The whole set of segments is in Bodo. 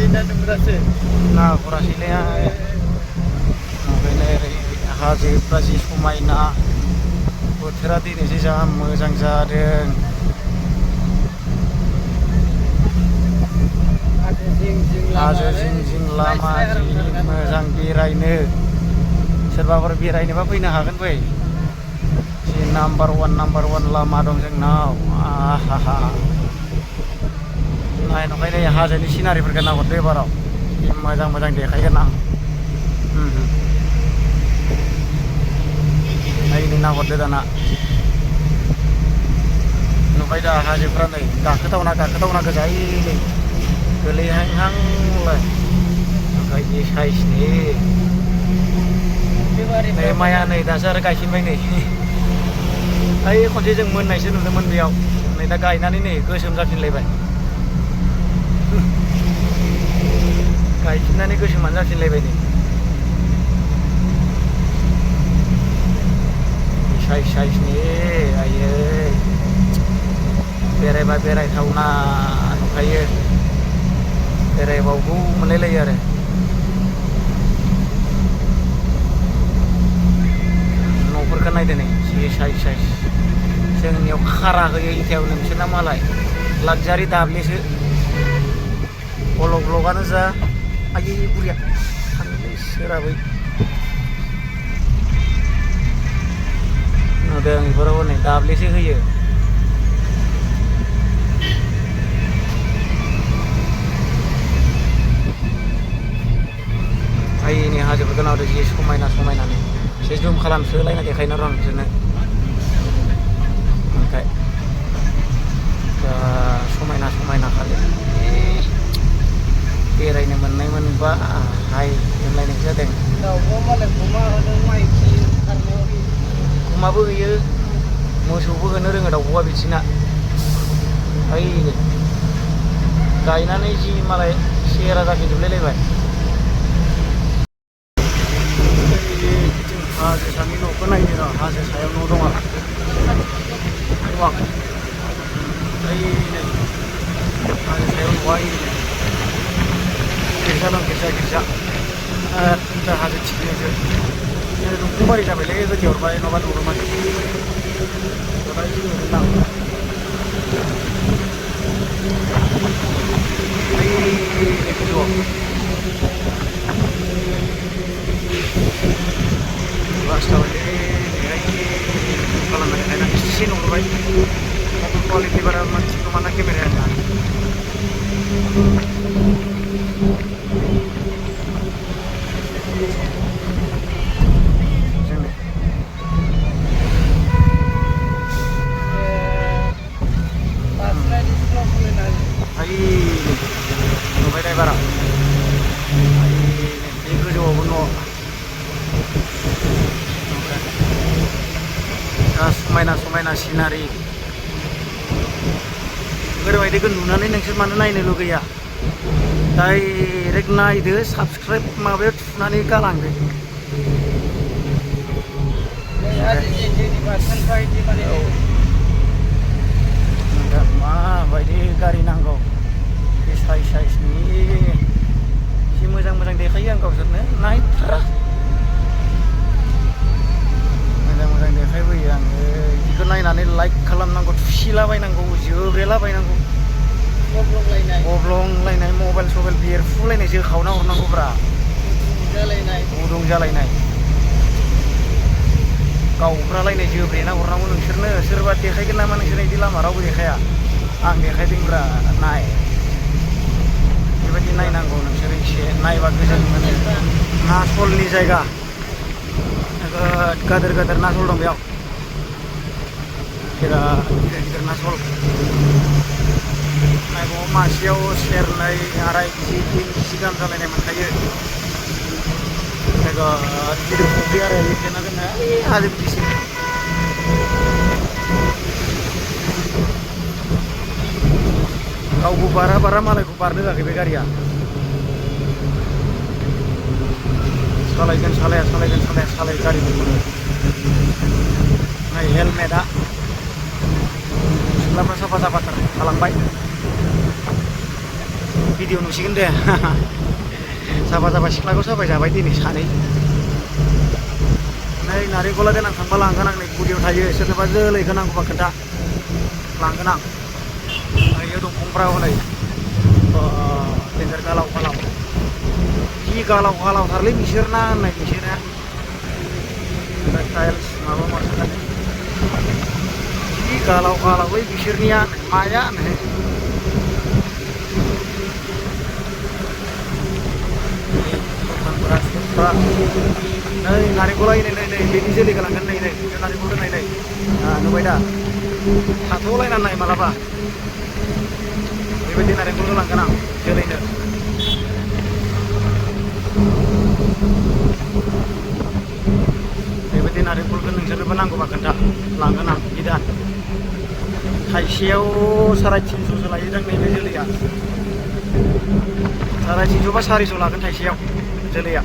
Nah, kurasinya हाजोफ्रा जि समायना बोथोरा दिनैसो जा मोजां जादों हाजो जिं जिं लामा जि मोजां बेरायनो सोरबाफोर बेरायनोबा फैनो हागोन बै जि नाम्बार वान लामा दं जोंनाव आहा नाय नंखायनो हाजोनि सिनारिफोरखौ नाहरदो एबाराव मोजां मोजां देखायगोन आं नायनो नाहरदो दाना नुबाय दा हाजोफ्रा नै गाखोथावना गोजायैनो गोलैहांहांलाय ओमफ्राय बे साइसनि नै माइया नै दासो आरो गायफिनबाय नै ओइ खनसे जों मोननायसो नुदोंमोन बेयाव नै दा गायनानै नै गोसोम जाफिनलायबाय गायफिननानै गोसोमानो जाफिनलायबाय नै साइसनि आयै बेरायबा बेरायथावना नुखायो बेरायबावगौ मोनलायलायो आरो न'फोरखौ नायदो नै जि साइस जोंनियाव खारा होयो इथायाव नोंसोरना मालाय लाक्जारि दाब्लेसो ब्लगानो जा आयै बुरिया थांलै सोराबै नुदों बेफोराव नै दाब्लेसो होयो आइनि हाजोफोरखौ नाहरदो जि समायनानो एसे जुम खालामसोलायना देखायनो र' नोंसोरनो ओमफ्राय समायना खालि बेरायनो मोननाय मोनबा हाय होनलायनाय जादों गुमाबो होयो मोसौबो होनो रोङो दाउब'आ बिदिना ओइ गायनानै जि मालाय सेहेरा जाफिनजोबलायलायबाय हाजो सानि न'खौ नायनो र' हाजो सायाव न' दङ ओइ नै हाजो सायाव न'आ गिर्जा दं गिर्जा हाजो थिखिनियावसो दंफांबारि जाबायलै होथेहरबाय नङाबा नुरोमोन खालामनानै एसे नुहरबाय क्वालिटि बारा मानसि नङाना केमेराया नुबाय दा बारा बे गोजौआवबो न' समायना सिनारि ओरैबायदिखौ नुनानै नोंसोर मानो नायनो लुगैया डाइरेक्ट नायदो साबसक्राइब माबायाव थुनानै गालांदो दा माबायदि गारि नांगौ बे साइसनि एसे मोजां देखायो आं गावसोरनो नायथारा मोजां देखायबोयो आङो बेखौ नायनानै लाइक खालामनांगौ थुसिलाबायनांगौ जोब्रेलाबायनांगौ गब्लंलायनाय मबाइल सबाइल बेरफुलायनाय जोखावना हरनांगौब्रा गुदुं जालायनाय गावब्रालायनाय जोब्रेना हरनांगौ नोंसोरनो सोरबा देखायगोन नामा नोंसोर बिदि लामा रावबो देखाया आं देखायदोंब्रा नाय बेबायदि नायनांगौ नोंसोर एसे नायबा गोजोन मोनो नासलनि जायगा गादोर नासल दं बेयाव बिराद गिदिर नासल नायबाव मासेयाव सेरनै आराय केजि 3 केजि गाहाम जालायनाय मोनखायो बिराद गिदिर फुख्रि आरो लिरथेना दोननाय हाजो बिदिसो गावबो बारा मालायखौ बारनो होआखै बे गारिया सालायगोन सालाया गारिफोरखौनो नाय हेलमेटआ सिख्लाफ्रा साफा थालांबाय भिडिअ नुसिगोन दे साफा साफा सिख्लाखौ साफाय जाबाय दिनै सानै नै नारेंखला देनां थांबा लांगोन आं नै गुदियाव थायो सोरनोबा जोलैखौ नांगौबा खोन्था लांगोन आं ओइयो दंफांफ्रा हनै देन्जार गालाव गालाव जि गालाव गालावथारलै बिसोरना होननाय बिसोरना टाइल्स माबा माबि जि गालाव गालावलै बिसोरनिया माया नै नारेंखला नै नै नै बेनि जोलैखौ लांगोन नै नै नारेंखल दोननाय नै नुबाय दा थाथ'लायनानै नाय मालाबा बेबायदि नारेंखलखौ लांगोन आं जोलैनो बेबायदि नारेंखलखौ नोंसोरनोबो नांगौबा खोन्था लांगोन आं बिदान थाइसेयाव 350सो लायोदां नैबे जोलैया 350 बा 400 लागोन थाइसेयाव जोलैया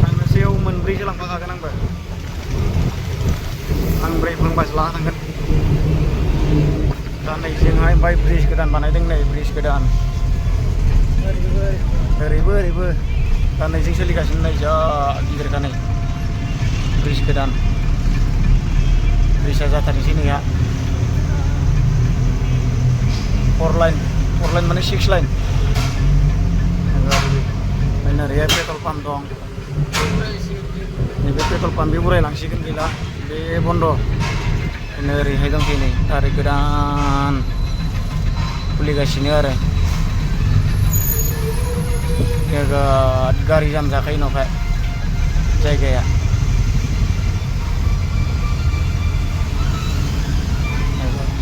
थांनोसैयाव मोनब्रैसो लांफाखागोन आंबो आं 4 फांबासो लाना थांगोन दा नै जोंहाय ओमफ्राय ब्रिज गोदान बानायदों नै ब्रिज गोदान ओरैबो ओरैबो दा नैजों सोलिगासिनो नै जा गिदिरखा नै ब्रिज गोदान ब्रिजआ जाथारनोसै नैहा 4 लाइन माने 6 लाइन ओरैहाय पेट्रल पाम्प दं नैबे पेट्रल पाम्प बे उरायलांसिगोन गैला बे बन्द' ओरैहाय दंसै नै आरो गोदान खुलिगासिनो आरो बिराद गारि जाम जाखायो उनावहाय जायगाया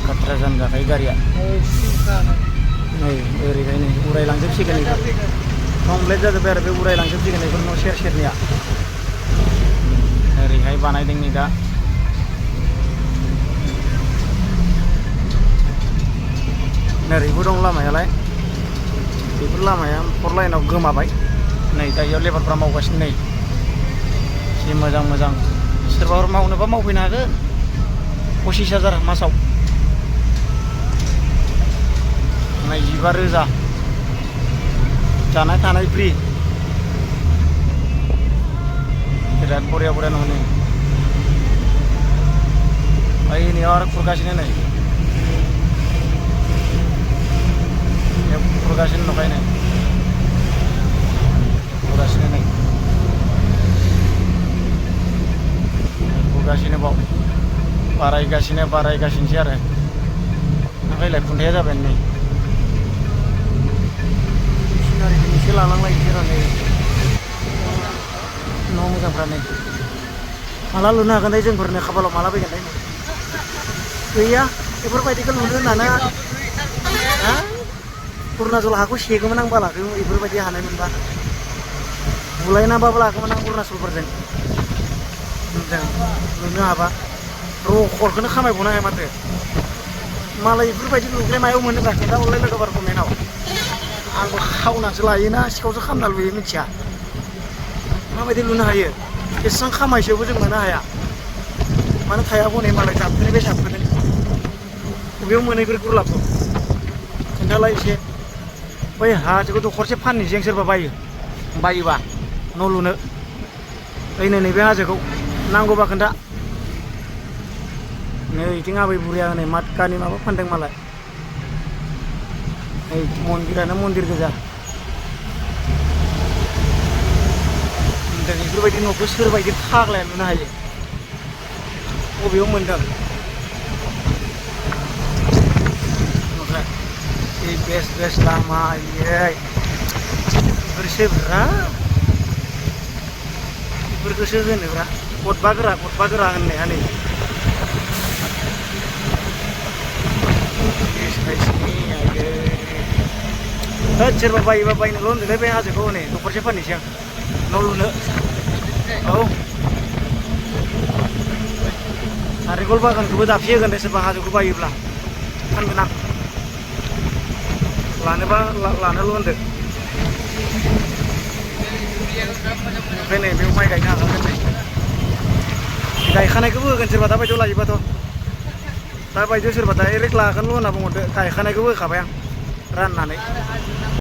खाथ्रा जाम जाखायो गारिया नै ओरैहाय नै उरायलांजोबसिगोन बेखौ कमप्लिट जाजोब्बाय आरो बे उरायलांजोबसिगोन बेफोर न' सेर सेरनिया ओरैहाय बानायदों नै दा ओरैबो दं लामायालाय बेफोर लामाया 4 लाइनाव गोमाबाय नै दा इयाव लेबारफ्रा मावगासिनो नै जि मोजां मोजां सोरबाफोर मावनोबा मावफैनो हागोन 25,000 मासाव 25,000 जानाय थानाय फ्रि बिराद बरिया बरिया न'नि ओइ नैयाव आरो खुरगासिनो नै खुरगासिनो दंखायो नै खुरगासिनो नै खुरगासिनो बाव बारायगासिनोसै आरो ओंखायलाय खुन्थाया जाबाय नै सिनारिखौ एसे लालांलायनोसै र' नै न' मोजांफ्रा नै माला लुनो हागोन दाय जोंफोरनो खाफालाव माला फैगोन दाय नै गैया बेफोरबायदिखौ लुनो होननानै अरुणाचल हाखौ सेगोमोन आं बालाखौ बेफोरबायदि हानाय मोनबा बुलायनाबाबो लागौमोन आं अरुणाचलफोरजों लुनो हाबा रखरखौनो खामायबावनो हाया माथो मालाय बेफोरबायदि लुग्राया मायाव मोनो दा खोन्था हरलाय लोगोफोर कमेन्टआव आंबो खावनासो लायोना सिखावसो खालामना लुयो मिथिया माबायदि लुनो हायो एसेबां खामायसेयावबो जों मोननो हाया मानो थाया बनै मालाय जाबखोनो बे जाबखोनो बबेयाव मोनो बेफोर गुरलाबखौ खोन्थालाय एसे बै हाजोखौ दखरसे फाननोसै आं सोरबा बायोबा न' लुनो ओइ नै नैबे हाजोखौ नांगौबा खोन्था नै बिथिं आबै बुरिया हनै मातकानि माबा फानदों मालाय नै मन्दिरानो मन्दिर गोजा बेफोरबायदि न'खौ सोरबायदि फाग्लाया लुनो हायो बबेयाव मोनदों बेस्ट लामा बेफोरसो ब्रा बेफोरखौसो होनोब्रा गदबा गोरा होननाया नै सोरबा बायोबा बायनोल' होनदोंलै बे हाजोखौ हनै न'खरसे फाननोसै आं न' लुनो औ नारेंखल बागानखौबो दाबसे होगोन दे सोरबा हाजोखौ बायोब्ला फानगोन आं लानोबा लानोल' होनदो ओमफ्राय नै बेयाव माइ गायनो हागोन नै गायखानायखौबो होगोन सोरबा दाबायदियाव लायोबाथ' दा बायदियाव सोरबा डाइरेक्ट लागोनल' होनना बुंहरदो गायखानायखौबो होखाबाय आं राननानै